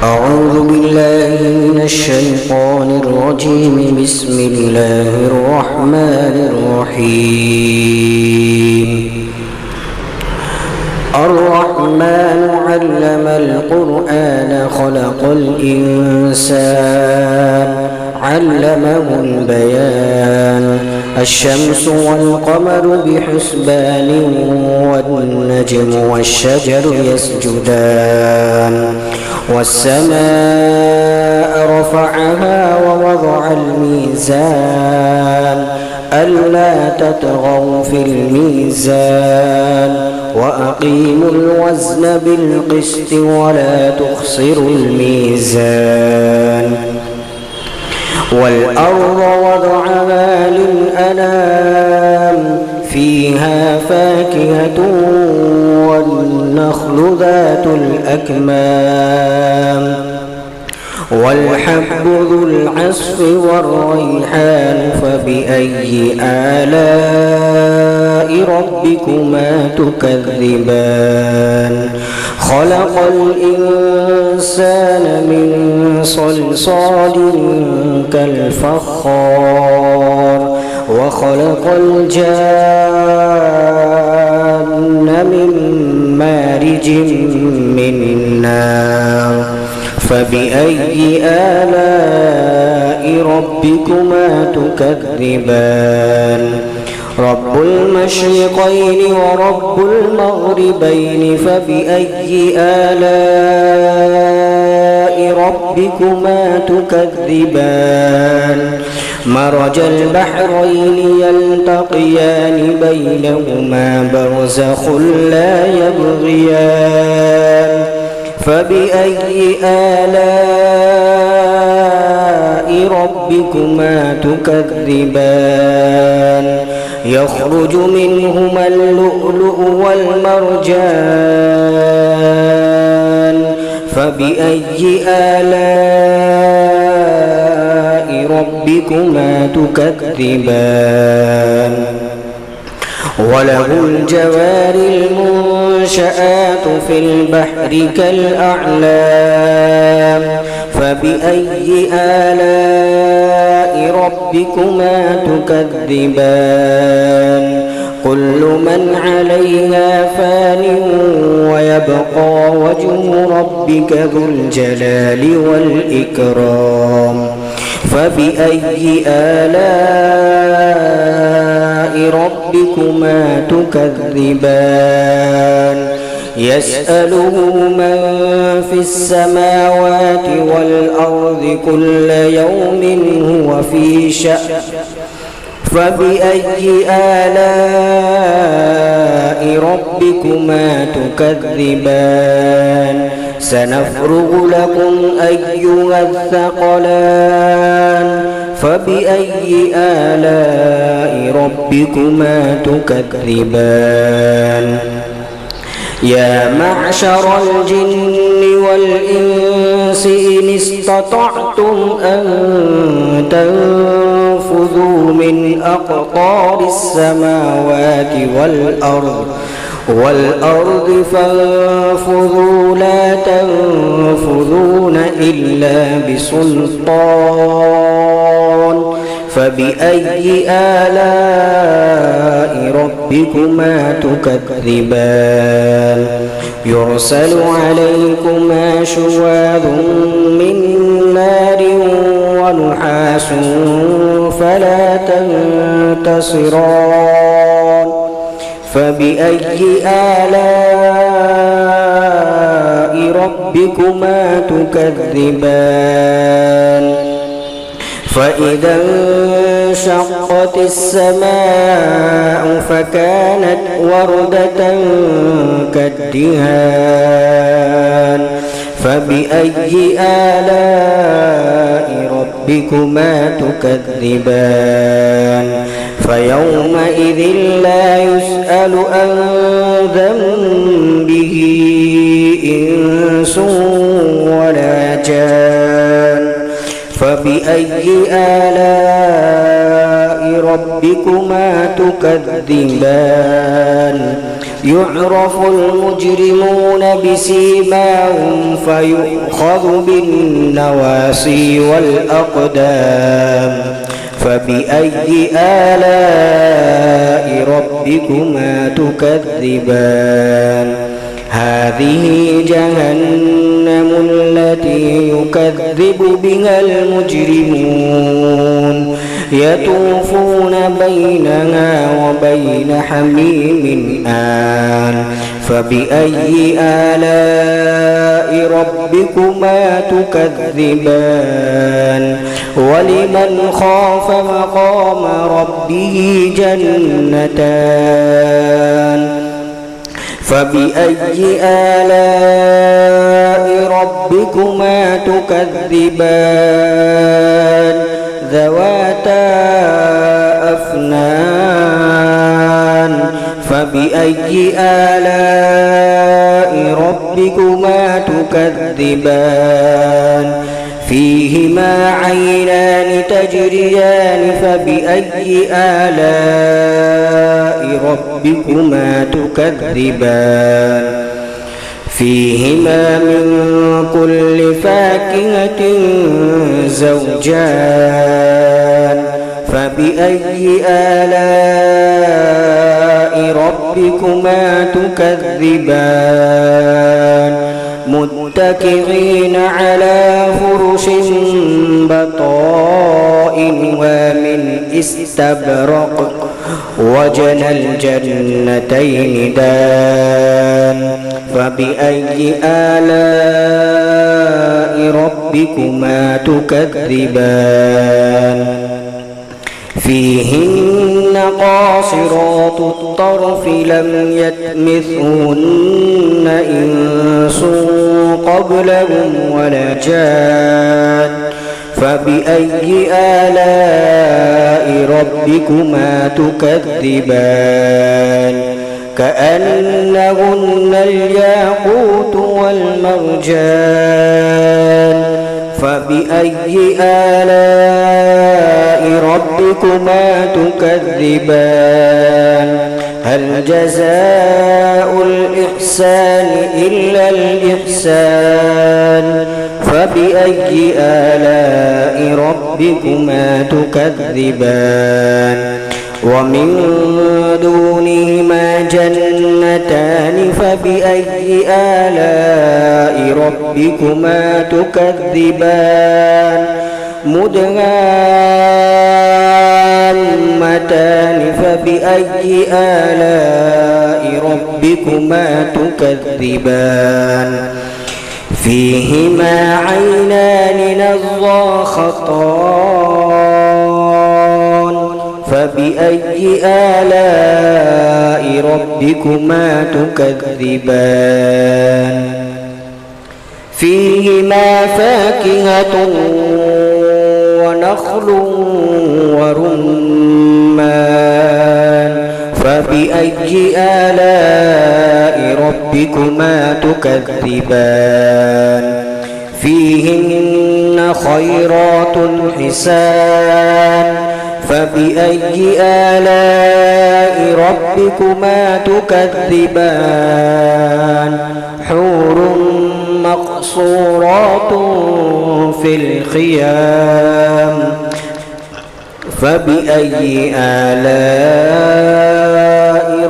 أعوذ بالله من الشيطان الرجيم. بسم الله الرحمن الرحيم. الرحمن علم القرآن خلق الإنسان علمه البيان. الشمس والقمر بحسبان والنجم والشجر يسجدان. والسماء رفعها ووضع الميزان ألا تطغوا في الميزان وأقيموا الوزن بالقسط ولا تخسروا الميزان. والأرض وضعها للأنام فيها فاكهة والنخل ذات الأكمام والحب ذو العصف والريحان. فبأي آلاء ربكما تكذبان؟ خلق الإنسان من صلصال كالفخار وخلق الجان من مارج من نار. فبأي آلاء ربكما تكذبان؟ رب المشرقين ورب المغربين. فبأي آلاء ربكما تكذبان؟ مرج البحرين يلتقيان بينهما برزخ لا يبغيان. فبأي آلاء ربكما تكذبان؟ يخرج منهما اللؤلؤ والمرجان. فبأي آلاء ربكما تكذبان؟ وله الجوار المنشآت في البحر كالأعلام. فبأي آلاء ربكما تكذبان؟ كل من عليها فان ويبقى وجه ربك ذو الجلال والإكرام. فبأي آلاء ربكما تكذبان؟ يسأله من في السماوات والأرض كل يوم هو في شأن. فبأي آلاء ربكما تكذبان؟ سنفرغ لكم أيها الثقلان. فبأي آلاء ربكما تكذبان؟ يا معشر الجن والإنس إن استطعتم أن تنفذوا من أقطار السماوات والأرض فانفذوا لا تنفذون إلا بسلطان. فبأي آلاء ربكما تكذبان؟ يرسل عليكما شواظ من نار ونحاس فلا تنتصران. فبأي آلاء ربكما تكذبان؟ فإذا انشقت السماء فكانت وردة كالدهان. فبأي آلاء ربكما تكذبان؟ فيومئذ لا يسأل عن ذنبه إنس ولا جان. فبأي آلاء ربكما تكذبان؟ يعرف المجرمون بسيماهم فيؤخذ بالنواصي والأقدام فبأي آلاء ربكما تكذبان هذه جهنم التي يكذب بها المجرمون يطوفون بينها وبين حميم آن فبأي آلاء ربكما تكذبان ولمن خاف مقام ربه جنتان فبأي آلاء ربكما تكذبان ذواتا أفنان فبأي آلاء ربكما تكذبان فيهما عينان تجريان فبأي آلاء ربكما تكذبان فيهما من كل فاكهة زوجان فبأي آلاء ربكما تكذبان متكئين على فرش بطائنها من استبرق وجنى الجنتين دان فبأي آلاء ربكما تكذبان فيهن قاصرات الطرف لم يطمثهن إنس قبلهم ولا جان فبأي آلاء ربكما تكذبان كأنهن الياقوت والمرجان فبأي آلاء ربكما تكذبان هل جزاء الإحسان إلا الإحسان فبأي آلاء ربكما تكذبان ومن دونهما جنتان فبأي آلاء ربكما تكذبان مدهامتان فبأي آلاء ربكما تكذبان فيهما عينان نضاختان فبأي آلاء ربكما تكذبان فيهما فاكهة ونخل ورمان فبأي آلاء ربكما تكذبان فيهن خيرات حسان فبأي آلاء ربكما تكذبان حور مقصورات في الخيام فبأي آلاء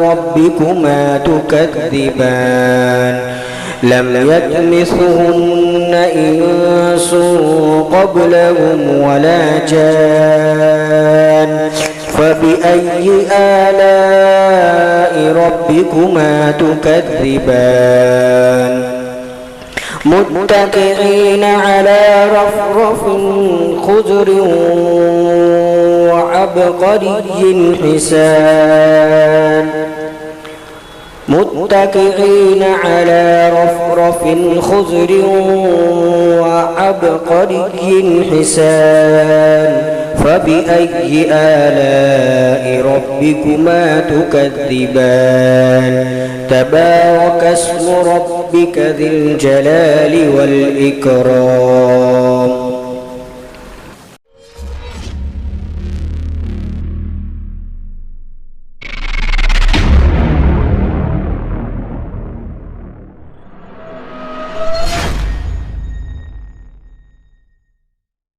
ربكما تكذبان لم يطمثهن إنس قبلهم ولا جان فبأي آلاء ربكما تكذبان متكئين على رفرف خضر وعبقري حسان متكئين على رفرف خضر وعبقري حسان فبأي آلاء ربكما تكذبان تبارك اسم ربك ذي الجلال والإكرام